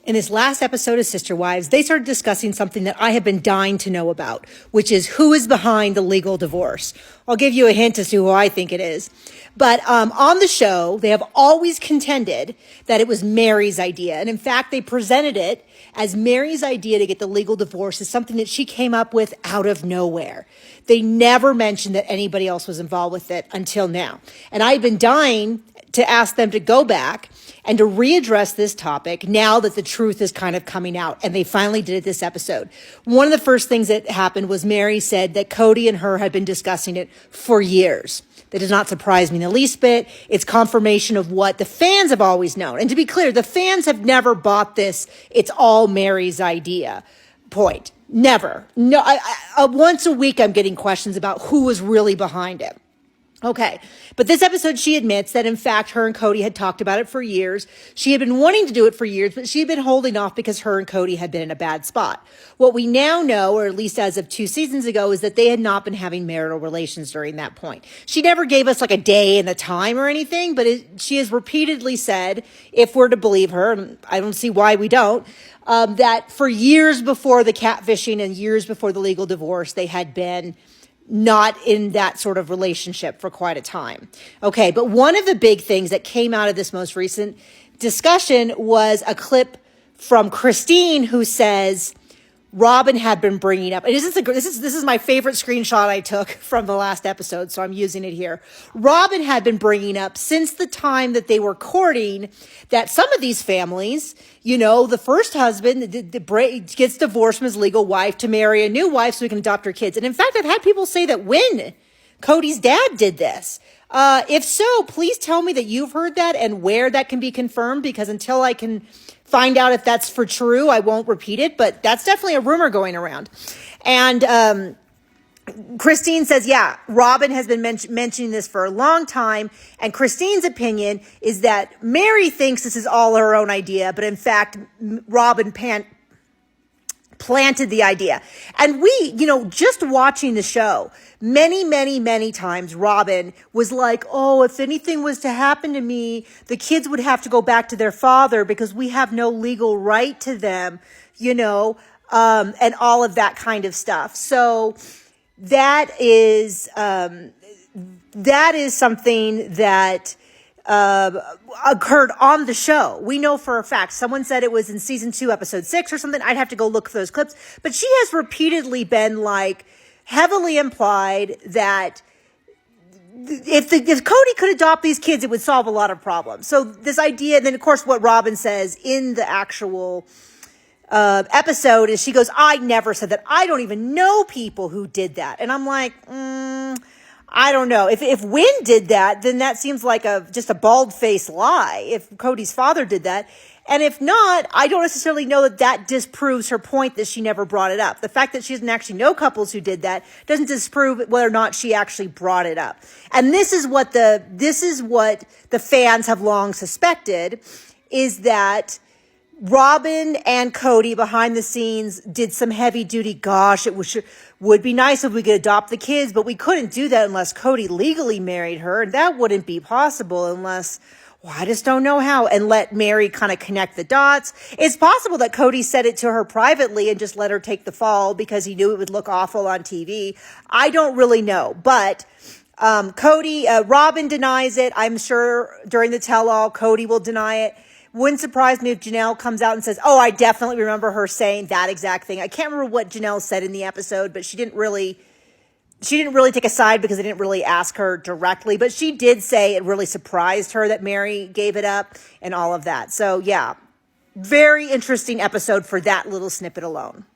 In this last episode of Sister Wives, they started discussing something that I have been dying to know about, which is who is behind the legal divorce. I'll give you a hint as to who I think it is. But on the show, they have always contended that it was Mary's idea. And in fact, they presented it as Mary's idea to get the legal divorce as something that she came up with out of nowhere. They never mentioned that anybody else was involved with it until now. And I've been dying to ask them to go back and to readdress this topic now that the truth is kind of coming out. And they finally did it this episode. One of the first things that happened was Mary said that Cody and her had been discussing it for years. That does not surprise me in the least bit. It's confirmation of what the fans have always known. And to be clear, the fans have never bought this "it's all Mary's idea" point. Never. No. Once a week, I'm getting questions about who was really behind it. Okay. But this episode, she admits that, in fact, her and Cody had talked about it for years. She had been wanting to do it for years, but she had been holding off because her and Cody had been in a bad spot. What we now know, or at least as of 2 seasons ago, is that they had not been having marital relations during that point. She never gave us like a day and a time or anything, but she has repeatedly said, if we're to believe her, and I don't see why we don't, that for years before the catfishing and years before the legal divorce, they had been not in that sort of relationship for quite a time. Okay, but one of the big things that came out of this most recent discussion was a clip from Christine who says Robin had been bringing up, and this is my favorite screenshot I took from the last episode, so I'm using it here. Robin had been bringing up since the time that they were courting that some of these families, you know, the first husband gets divorced from his legal wife to marry a new wife so he can adopt her kids. And in fact, I've had people say that when Cody's dad did this. If so, please tell me that you've heard that and where that can be confirmed, because until I can find out if that's for true, I won't repeat it, but that's definitely a rumor going around. And Christine says, yeah, Robin has been mentioning this for a long time. And Christine's opinion is that Mary thinks this is all her own idea, but in fact, Robin planted the idea. And we, you know, just watching the show, many times Robin was like, oh, if anything was to happen to me, the kids would have to go back to their father because we have no legal right to them, you know, and all of that kind of stuff. So that is something that occurred on the show. We know for a fact. Someone said it was in season 2, episode 6 or something. I'd have to go look for those clips. But she has repeatedly been like heavily implied that if Cody could adopt these kids, it would solve a lot of problems. So this idea, and then of course what Robin says in the actual episode is she goes, I never said that. I don't even know people who did that. And I'm like, I don't know. If Wynn did that, then that seems like just a bald-faced lie. If Cody's father did that. And if not, I don't necessarily know that disproves her point that she never brought it up. The fact that she doesn't actually know couples who did that doesn't disprove whether or not she actually brought it up. And this is what the fans have long suspected, is that Robin and Cody behind the scenes did some heavy duty, gosh, would be nice if we could adopt the kids, but we couldn't do that unless Cody legally married her. And that wouldn't be possible unless, well, I just don't know how, and let Mary kind of connect the dots. It's possible that Cody said it to her privately and just let her take the fall because he knew it would look awful on TV. I don't really know, but Robin denies it. I'm sure during the tell-all, Cody will deny it. Wouldn't surprise me if Janelle comes out and says, oh, I definitely remember her saying that exact thing. I can't remember what Janelle said in the episode, but she didn't really take a side because they didn't really ask her directly. But she did say it really surprised her that Mary gave it up and all of that. So yeah, very interesting episode for that little snippet alone.